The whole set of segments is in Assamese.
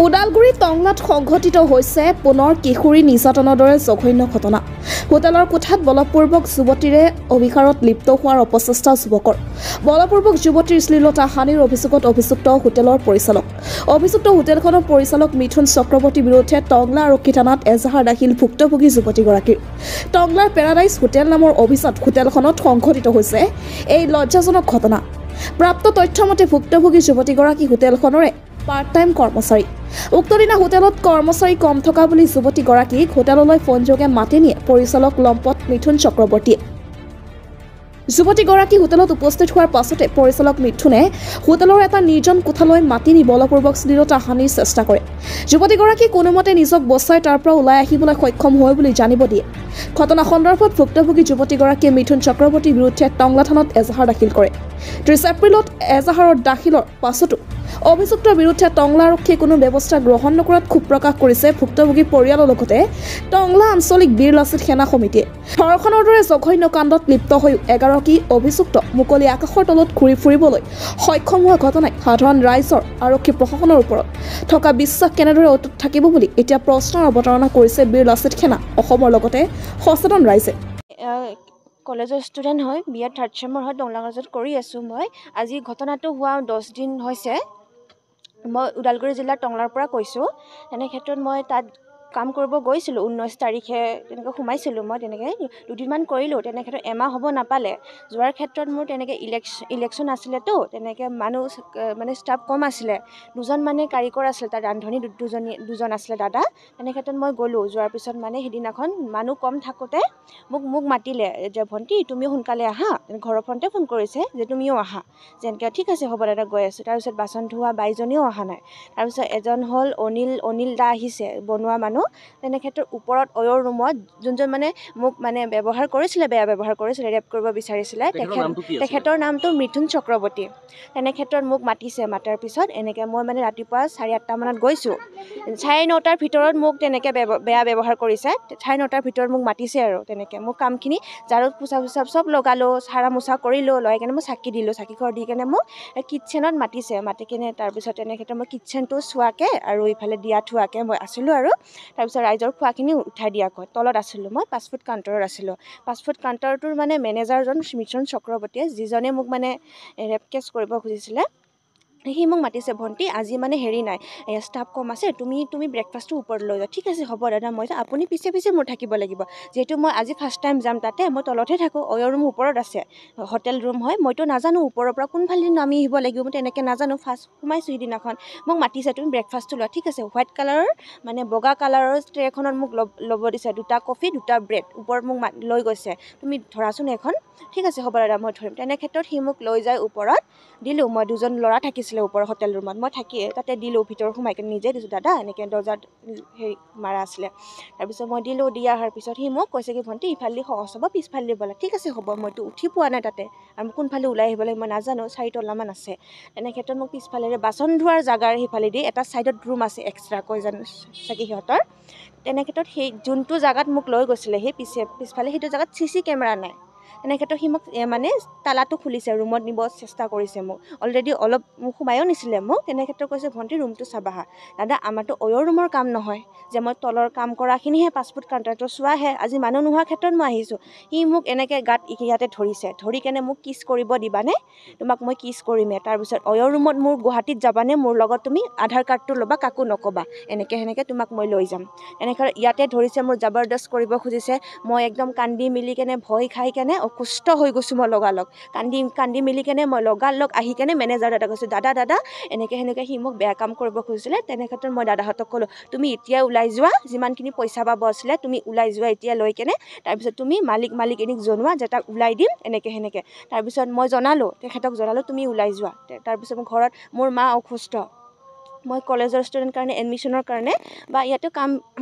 ওদালগুৰি টংলাত সংঘটিত হৈছে পুনৰ কিশোৰী নিৰ্যাতনৰ দৰে জঘন্য ঘটনা। হোটেলৰ কোঠাত বলপূৰ্বক যুৱতীৰে অভিসাৰত লিপ্ত হোৱাৰ অপচেষ্টা যুৱকৰ। বলপূৰ্বক যুৱতীৰ শ্লীলতা হানিৰ অভিযোগত অভিযুক্ত হোটেলৰ পৰিচালক। অভিযুক্ত হোটেলখনৰ পৰিচালক মিথুন চক্ৰৱৰ্তীৰ বিৰুদ্ধে টংলা আৰক্ষী থানাত এজাহাৰ দাখিল ভুক্তভোগী যুৱতীগৰাকীৰ। টংলাৰ পেৰাডাইজ হোটেল নামৰ অভিজাত হোটেলখনত সংঘটিত হৈছে এই লজ্জাজনক ঘটনা। প্ৰাপ্ত তথ্য মতে ভুক্তভোগী যুৱতীগৰাকী হোটেলখনৰে পাৰ্ট টাইম কৰ্মচাৰী। উক্ত দিনা হোটেলত কৰ্মচাৰী কম থকা বুলি যুৱতীগৰাকীক হোটেললৈ ফোনযোগে মাতি নিয়ে পৰিচালক লম্পট মিথুন চক্ৰৱৰ্তীয়ে। যুৱতীগৰাকী হোটেলত উপস্থিত হোৱাৰ পাছতে পৰিচালক মিথুনে হোটেলৰ এটা নিৰ্জন কোঠালৈ মাতি নি বলপূৰ্বক শ্লীলতা হানিৰ চেষ্টা কৰে। যুৱতীগৰাকী কোনোমতে নিজক বচাই তাৰ পৰা ওলাই আহিবলৈ সক্ষম হয় বুলি জানিব দিয়ে। ঘটনা সন্দৰ্ভত ভুক্তভোগী যুৱতীগৰাকীয়ে মিথুন চক্ৰৱৰ্তীৰ বিৰুদ্ধে টংলা থানাত এজাহাৰ দাখিল কৰে। 30 এপ্ৰিলত এজাহাৰৰ দাখিলৰ পাছতো অভিযুক্তৰ বিৰুদ্ধে টংলা আৰক্ষীয়ে কোনো ব্যৱস্থা গ্ৰহণ নকৰাত ক্ষোভ প্ৰকাশ কৰিছে ভুক্তভোগী পৰিয়ালৰ লগতে টংলা আঞ্চলিক বীৰ লাচিত সেনা সমিতিয়ে। ধৰ্ষণৰ দৰে জঘন্য কাণ্ডত লিপ্ত হৈ এগৰাকী অভিযুক্ত মুকলি আকাশৰ তলত ঘূৰি ফুৰিবলৈ সক্ষম হোৱা ঘটনাই সাধাৰণ ৰাইজৰ আৰক্ষী প্ৰশাসনৰ ওপৰত থকা বিশ্বাস কেনেদৰে অটুট থাকিব বুলি এতিয়া প্ৰশ্নৰ অৱতাৰণা কৰিছে বীৰ লাচিত সেনা অসমৰ লগতে সচেতন ৰাইজে। কলেজৰ ষ্টুডেণ্ট হয়, BA 3rd চেমৰ হয়, টংলা কলেজত কৰি আছোঁ মই। আজি ঘটনাটো হোৱা 10 দিন হৈছে। মই ওদালগুৰি জিলাৰ টংলাৰ পৰা কৈছোঁ। তেনে ক্ষেত্ৰত মই তাত কাম কৰিব গৈছিলোঁ 19 তাৰিখে তেনেকৈ সোমাইছিলোঁ। মই তেনেকৈ দুদিনমান কৰিলোঁ। তেনে ক্ষেত্ৰত এমাহ হ'ব নাপালে। যোৱাৰ ক্ষেত্ৰত মোৰ তেনেকৈ ইলেকশ্যন আছিলেতো, তেনেকৈ মানুহ মানে ষ্টাফ কম আছিলে। দুজন মানে কাৰিকৰ আছিলে, তাৰ ৰান্ধনি দুজন আছিলে দাদা। তেনে ক্ষেত্ৰত মই গ'লোঁ। যোৱাৰ পিছত মানে সেইদিনাখন মানুহ কম থাকোঁতে মোক মাতিলে যে ভণ্টি তুমিও সোনকালে আহা। ঘৰৰ ফোনতে ফোন কৰিছে যে তুমিও আহা। যেনেকৈ ঠিক আছে হ'ব দাদা গৈ আছোঁ। তাৰপিছত বাচন ধোৱা বাইজনীও অহা নাই। তাৰপিছত এজন হ'ল অনিল দা আহিছে, বনোৱা মানুহ। তেনে ক্ষেত্ৰত ওপৰত অয়ৰ ৰুমত যোনজন মানে মোক মানে ব্যৱহাৰ কৰিছিলে, বেয়া ব্যৱহাৰ কৰিছিলে, ৰেপ কৰিব বিচাৰিছিলে, তেখেতৰ নামটো মিথুন চক্ৰৱৰ্তী। তেনে ক্ষেত্ৰত মোক মাতিছে। মাতাৰ পিছত এনেকৈ মই মানে ৰাতিপুৱা 8:30 মানত গৈছোঁ। 9:30 ভিতৰত মোক তেনেকৈ বেয়া ব্যৱহাৰ কৰিছে। 9:30 ভিতৰত মোক মাতিছে আৰু তেনেকৈ মোক কামখিনি ঝাৰু পোছা চব লগালোঁ, সাৰা মোচা কৰিলোঁ। লৈ কেনে মই চাকি দিলোঁ। চাকি খৰ দি কেনে মোক কিটচেনত মাতিছে। মাতি কেনে তাৰপিছত তেনে ক্ষেত্ৰত মই কিটচেনটো চোৱাকৈ আৰু ইফালে দিয়া থোৱাকৈ মই আছিলোঁ আৰু তাৰপিছত ৰাইজৰ খোৱাখিনি উঠাই দিয়াকৈ তলত আছিলোঁ। মই ফাষ্টফুড কাউণ্টাৰত আছিলোঁ। ফাষ্টফুড কাউণ্টাৰটোৰ মানে মেনেজাৰজন মিথুন চক্ৰৱৰ্তীয়ে, যিজনে মোক মানে ৰেপ কেছ কৰিব খুজিছিলে, সি মোক মাতিছে ভণ্টি আজি মানে হেৰি নাই, ষ্টাফ কম আছে, তুমি ব্ৰেকফাষ্টটো ওপৰত লৈ যাওঁ। ঠিক আছে হ'ব দাদা মই আপুনি পিছে মোৰ থাকিব লাগিব। যিহেতু মই আজি ফাৰ্ষ্ট টাইম যাম তাতে, মই তলতহে থাকোঁ। অয়ৰ ৰুম ওপৰত আছে, হোটেল ৰুম হয়। মইতো নাজানো ওপৰৰ পৰা কোনফালে নামি আহিব লাগিব, মই তেনেকৈ নাজানো। ফাৰ্ষ্ট সোমাইছোঁ সিদিনাখন। মোক মাতিছে তুমি ব্ৰেকফাষ্টটো লোৱা। ঠিক আছে। হোৱাইট কালাৰৰ মানে বগা কালাৰৰ ট্ৰেখনত মোক ল'ব দিছে। 2টা কফি 2টা ব্ৰেড ওপৰত মোক লৈ গৈছে। তুমি ধৰাচোন এখন। ঠিক আছে হ'ব দাদা মই ধৰিম। তেনে ক্ষেত্ৰত সি মোক লৈ যায় ওপৰত দিলোঁ। মই দুজন ল'ৰা থাকিছিলে ওপৰৰ হোটেল ৰুমত, মই থাকি তাতে দিলোঁ। ভিতৰত সোমাই কিনে নিজে দিছোঁ দাদা, এনেকৈ দৰ্জাত হেৰি মাৰা আছিলে। তাৰপিছত মই দিলোঁ। দি অহাৰ পিছত সি মোক কৈছে কি ভণ্টি ইফালে সহজ হ'ব, পিছফালে দিব লাগে। ঠিক আছে হ'ব। মইতো উঠি পোৱা নাই তাতে আৰু কোনফালে ওলাই আহিব লাগে মই নাজানো। 4 তলামান আছে। তেনে ক্ষেত্ৰত মোক পিছফালেৰে বাচন ধোৱাৰ জাগাৰ সিফালেদি এটা ছাইডত ৰুম আছে এক্সট্ৰাকৈ জানো চাগে সিহঁতৰ। তেনে ক্ষেত্ৰত সেই যোনটো জাগাত মোক লৈ গৈছিলে সেই পিছফালে সেইটো জাগাত CC কেমেৰা নাই। তেনে ক্ষেত্ৰত সি মোক মানে তালাটো খুলিছে, ৰুমত নিব চেষ্টা কৰিছে। মোক অলৰেডি অলপ মোক সোমায়ো নিছিলে মোক। তেনে ক্ষেত্ৰত কৈছে ভণ্টি ৰুমটো চাবাহা। দাদা আমাৰতো অয়ৰ ৰুমৰ কাম নহয় যে মই তলৰ কাম কৰাখিনিহে ফাষ্টফুড কাউণ্টাৰটো চোৱাহে। আজি মানুহ নোহোৱাৰ ক্ষেত্ৰত মই আহিছোঁ। সি মোক এনেকৈ গাত ইয়াতে ধৰিছে। ধৰি কেনে মোক কিছ কৰিব দিবানে, তোমাক মই কিছ কৰিমে। তাৰপিছত অয়ৰ ৰুমত মোৰ গুৱাহাটীত যাবানে, মোৰ লগত তুমি আধাৰ কাৰ্ডটো ল'বা, কাকো নক'বা, সেনেকৈ তোমাক মই লৈ যাম। এনেকৈ ইয়াতে ধৰিছে, মোৰ জবৰদস্ত কৰিব খুজিছে। মই একদম কান্দি মিলি কেনে ভয় খাই কেনে অসুস্থ হৈ গৈছোঁ। মই লগালগ কান্দি মিলি কেনে মই লগালগ আহি কেনে মেনেজাৰ দাদা কৈছোঁ দাদা এনেকৈ সি মোক বেয়া কাম কৰিব খুজিছিলে। তেনে ক্ষেত্ৰত মই দাদাহঁতক ক'লোঁ তুমি এতিয়া ওলাই যোৱা, যিমানখিনি পইচা পাব আছিলে তুমি ওলাই যোৱা এতিয়া লৈ কেনে। তাৰপিছত তুমি মালিকনীক জনোৱা যে তাক ওলাই দিম এনেকৈ। তাৰপিছত মই জনালোঁ, তেখেতক জনালোঁ তুমি ওলাই যোৱা। তাৰপিছত মোৰ ঘৰত মোৰ মা অসুস্থ। মই কলেজৰ ষ্টুডেণ্ট কাৰণে এডমিশ্যনৰ কাৰণে বা ইয়াতে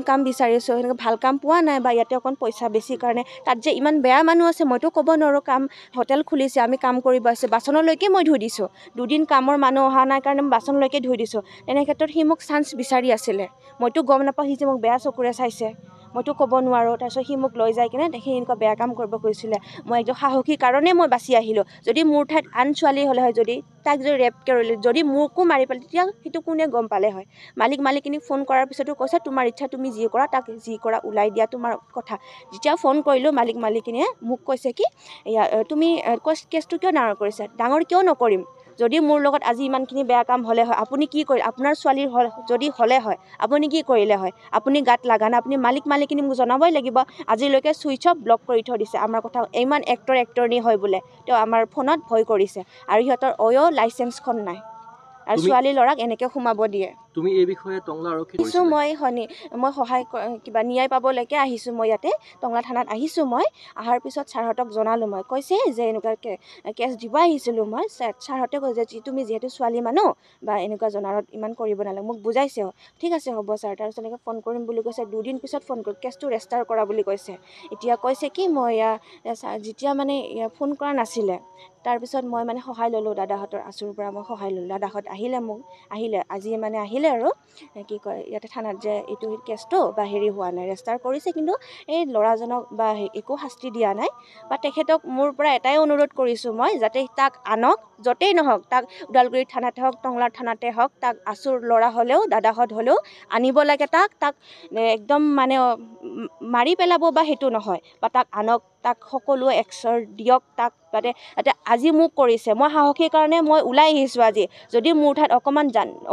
কাম বিচাৰিছোঁ, সেনেকৈ ভাল কাম পোৱা নাই বা ইয়াতে অকণ পইচা বেছি কাৰণে। তাত যে ইমান বেয়া মানুহ আছে মইতো ক'ব নোৱাৰোঁ। হোটেল খুলিছে, আমি কাম কৰিব আছে, বাচনলৈকে মই ধুই দিছোঁ। 2 দিন কামৰ মানুহ অহা নাই কাৰণে মই বাচনলৈকে ধুই দিছোঁ। তেনে ক্ষেত্ৰত সি মোক চান্স বিচাৰি আছিলে। মইতো গম নাপাওঁ সি যে মোক বেয়া চকুৰে চাইছে। মইতো ক'ব নোৱাৰোঁ। তাৰপিছত সি মোক লৈ যাই কিনে সি এনেকুৱা বেয়া কাম কৰিব খুজিছিলে। মই একদম সাহসী কাৰণে মই বাচি আহিলোঁ। যদি মোৰ ঠাইত আন ছোৱালী হ'লে হয়, যদি তাক যদি ৰেপ কৰিলে, যদি মোকো মাৰি পেলাই, তেতিয়া সেইটো কোনে গম পালে হয়। মালিকনীক ফোন কৰাৰ পিছতো কৈছে তোমাৰ ইচ্ছা, তুমি যি কৰা, তাক যি কৰা ওলাই দিয়া, তোমাৰ কথা। যেতিয়া ফোন কৰিলোঁ মালিকনীয়ে মোক কৈছে কি তুমি কেছটো কিয় ডাঙৰ কৰিছা? ডাঙৰ কিয় নকৰিম? যদি মোৰ লগত আজি ইমানখিনি বেয়া কাম হ'লে হয়, আপুনি কি কৰিলে? আপোনাৰ ছোৱালীৰ যদি হ'লে হয়, আপুনি কি কৰিলে হয়? আপুনি গাত লাগা নাই, আপুনি মালিকনী মোক জনাবই লাগিব। আজিলৈকে ছুইচ অফ ব্লক কৰি থৈ দিছে। আমাৰ কথা ইমান এক্টৰনি হয় বোলে, তেওঁ আমাৰ ফোনত ভয় কৰিছে। আৰু সিহঁতৰ লাইচেঞ্চখন নাই, আৰু ছোৱালী ল'ৰাক এনেকৈ সোমাব দিয়ে। তুমি এই বিষয়ে টংলা আৰক্ষীত আহিছোঁ মই সহায় কিবা ন্যায় পাবলৈকে আহিছোঁ। মই ইয়াতে টংলা থানাত আহিছোঁ। মই অহাৰ পিছত ছাৰহঁতক জনালোঁ। মই কৈছে যে এনেকুৱাকৈ কেছ দিব আহিছিলোঁ মই। ছাৰহঁতে কৈছে যে তুমি যিহেতু ছোৱালী মানুহ বা এনেকুৱা জনাৰত ইমান কৰিব নালাগে, মোক বুজাইছে। ঠিক আছে হ'ব ছাৰ। তাৰপিছত এনেকৈ ফোন কৰিম বুলি কৈছে। 2 দিন পিছত ফোন কৰি কেছটো ৰেজিষ্টাৰ কৰা বুলি কৈছে। এতিয়া কৈছে কি মই যেতিয়া মানে ফোন কৰা নাছিলে, তাৰপিছত মই মানে সহায় ল'লোঁ দাদাহঁতৰ আচুৰ পৰা। মই সহায় ল'লোঁ। দাদাহঁত আহিলে আজি মানে আহিলে আৰু কি কয় ইয়াতে থানাত যে এইটো কেছটো বা হোৱা নাই, ৰেজিষ্টাৰ কৰিছে, কিন্তু এই ল'ৰাজনক বা একো শাস্তি দিয়া নাই। বা তেখেতক মোৰ পৰা এটাই অনুৰোধ কৰিছোঁ মই, যাতে তাক আনক, য'তেই নহওক, তাক ওদালগুৰি থানাতে হওক, টংলা থানাতে হওক, তাক আচুৰ ল'ৰা হ'লেও দাদাহঁত হ'লেও আনিব লাগে। তাক একদম মানে মাৰি পেলাব বা সেইটো নহয়, বা তাক আনক, তাক সকলোৱে এক্সৰ দিয়ক তাক, যাতে আজি মোক কৰিছে। মই সাহসীৰ কাৰণে মই ওলাই আহিছোঁ আজি। যদি মোৰ ঠাইত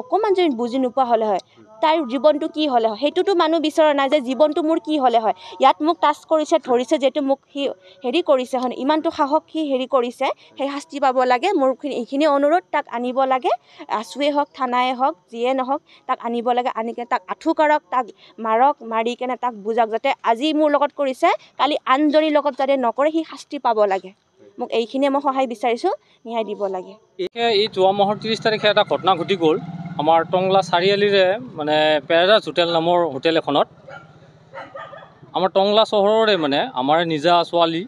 অকণমান যদি বুজি নোপোৱা হ'লে হয়, তাইৰ জীৱনটো কি হ'লে হয়, সেইটোতো মানুহ বিচৰা নাই যে জীৱনটো মোৰ কি হ'লে হয়। ইয়াত মোক টাচ কৰিছে, ধৰিছে, যিহেতু মোক সি কৰিছে হয়, ইমানটো সাহস সি কৰিছে, সেই শাস্তি পাব লাগে। মোৰ এইখিনি অনুৰোধ, তাক আনিব লাগে। আছুৱে হওক, থানাই হওক, যিয়ে নহওক, তাক আনিব লাগে। আনি কিনে তাক আঁঠু কাঢ়ক, তাক মাৰক, মাৰি কেনে তাক বুজাওক, যাতে আজি মোৰ লগত কৰিছে, কালি আনজনীৰ লগত যাতে নকৰে, সি শাস্তি পাব লাগে। মোক এইখিনিয়ে মই সহায় বিচাৰিছোঁ, ন্যায় দিব লাগে। এই যোৱা মাহৰ 30 তাৰিখে এটা ঘটনা ঘটি গ'ল আমাৰ টংলা চাৰিআলিৰে মানে পেৰাডাইজ হোটেল নামৰ হোটেল এখনত। আমাৰ টংলা চহৰৰে মানে আমাৰ নিজা ছোৱালী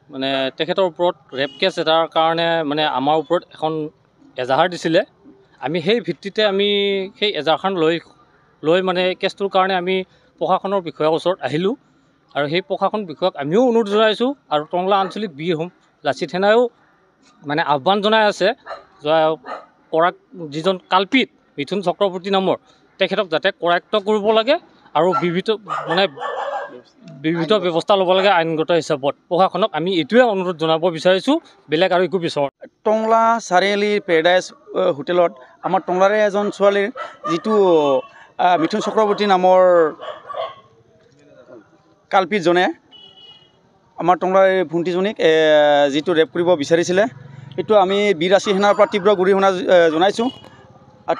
মানে তেখেতৰ ওপৰত ৰেপ কেছ এটাৰ কাৰণে মানে আমাৰ ওপৰত এখন এজাহাৰ দিছিলে। আমি সেই ভিত্তিতে আমি সেই এজাহাৰখন লৈ মানে কেছটোৰ কাৰণে আমি প্ৰশাসনৰ বিষয়াৰ ওচৰত আহিলোঁ। আৰু সেই প্ৰশাসন বিষয়াক আমিও অনুৰোধ জনাইছোঁ, আৰু টংলা আঞ্চলিক হোম লাচিত সেনাইও মানে আহ্বান জনাই আছে যিজন কাল্পিত মিথুন চক্ৰৱৰ্তী নামৰ, তেখেতক যাতে কৰায়ত্ব কৰিব লাগে আৰু বিবিধ ব্যৱস্থা ল'ব লাগে আইনগত হিচাপত। প্ৰশাসনক আমি এইটোৱে অনুৰোধ জনাব বিচাৰিছোঁ, বেলেগ আৰু একো বিচৰা নাই। টংলা চাৰিআলিৰ পেৰাডাইজ হোটেলত আমাৰ টংলাৰে এজন ছোৱালীৰ যিটো মিথুন চক্ৰৱৰ্তী নামৰ কাল্পিতজনে আমাৰ টংলাৰ ভণ্টিজনীক যিটো ৰেপ কৰিব বিচাৰিছিলে, সেইটো আমি বীৰ আশী সেনাৰ পৰা তীব্ৰ গৰিহণা জনাইছোঁ। আৰু